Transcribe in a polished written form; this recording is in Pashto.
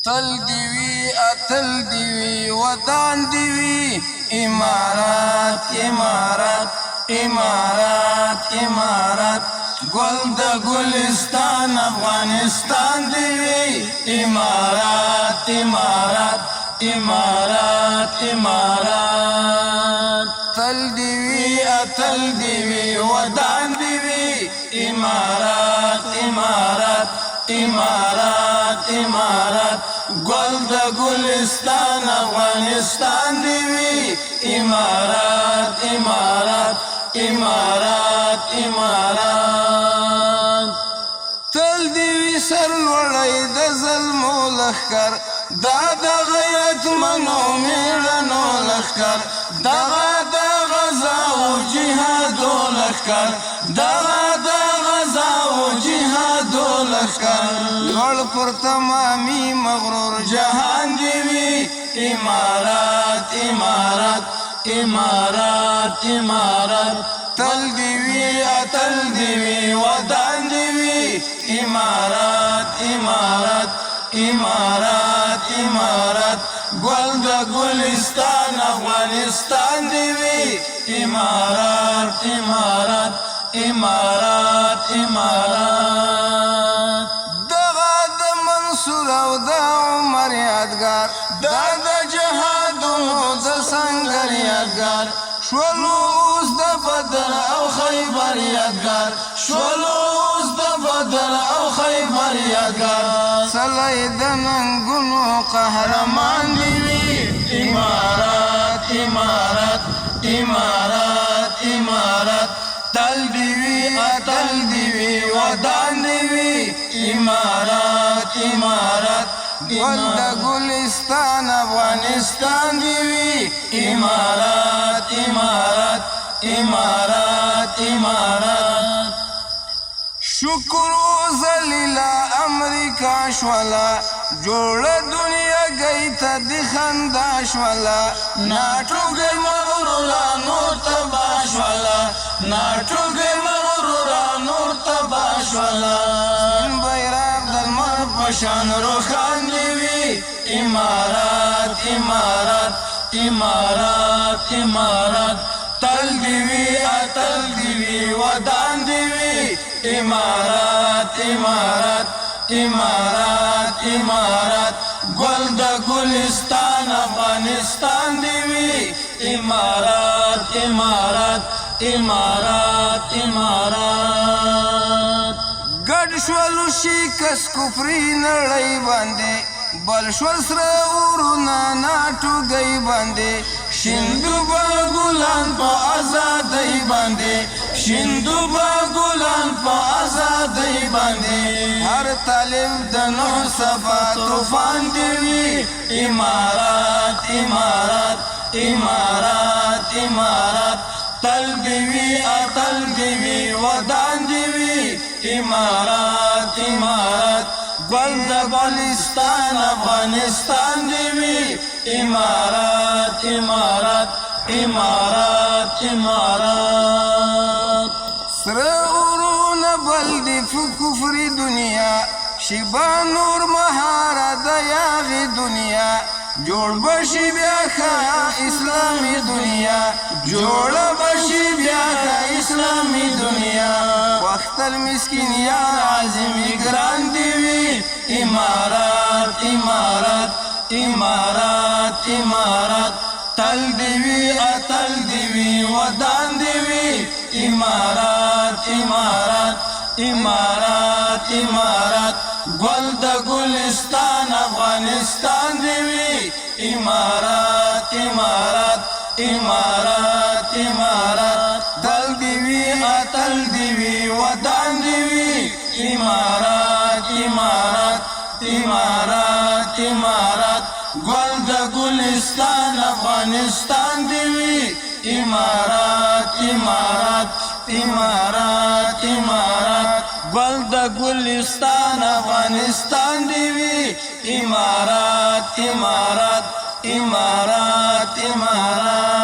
تل دیوی اتل دیوی ودان دیوی امارات امارات امارات امارات گل د گلستان افغانستان دیوی امارات امارات امارات امارات تل دیوی اتل دیوی ودان دیوی امارات امارات امارات امارات گل د گلستان افغانستان دیوی امارات امارات امارات امارات تل دیوی سر لوړی د ظلمو لښکر دا د غیرت منو میړنو لښکر دغه د غزاو جهادو لښکر دغه د غزاو جهادو لښکر لوړ پر تمامي مغرور جهان دیوی امارات امارات امارات امارات تل دیوی اتل دیوی ودان دیوی امارات امارات امارات امارات گل د گلستان افغانستان دیوی امارات امارات امارات امارات دغه د منصور او د عمر یادګار دا د جهادونو د سنگر یادګار شولو اوس د بدر او خیبر یادګار شولو اوس د بدر او خیبر یادګار سلی د ننګونو قهرمان دیوی امارات امارات امارات امارات تل دیوی اتل دیوی ودان دیوی امارات امارات گل د گلستان افغانستان دیوی امارات امارات امارات امارات شکر و ذلیلا امریکا شولا جوړ دنیا گئی تا دی خندا شولا ناټو گئی مغرولا نور تبا شولا ناټو گئی مغرولا نور تبا شولا بیرغ د مر پشان روخان دیوی امارات امارات امارات امارات تل دیوی اتل دیوی ودان دیوی امارات امارات امارات امارات گل د گلستان افغانستان دیوی امارات امارات امارات امارات ګډ شولو شکس کفري نړۍ باندې بل شول سره ورونه ناټوګۍ باندې شیندو به ګلان په ازادۍ باندې شیندو به ګلان په ازادۍ باندې هر طالب د نو صفا طوفان دیوی امارات امارات امارات امارات تل دیوی اتل دیوی ودان دیوی امارات امارات گل د گلستان افغانستان دیوی امارات امارات امارات امارات سره ورونه بل دی کفري دنیا شیبا نور مهاره د یاغي دنیا جوړ بشي بیا ښه اسلامي دنیا جوړ بشي بیا ښه اسلامي دنیا وختل مسکین یا عظیمي ګران دیوی امارات امارات امارات امارات تل دیوی اتل دیوی ودان دیوی امارات امارات امارات امارات گل د گلستان افغانستان دیوی امارات امارات امارات امارات دل دیوی اتل دیوی ودان دیوی امارات امارات امارات امارات گل د گلستان افغانستان دیوی امارات امارات امارات امارات گل د گلستان افغانستان دیوی امارات امارات امارات امارات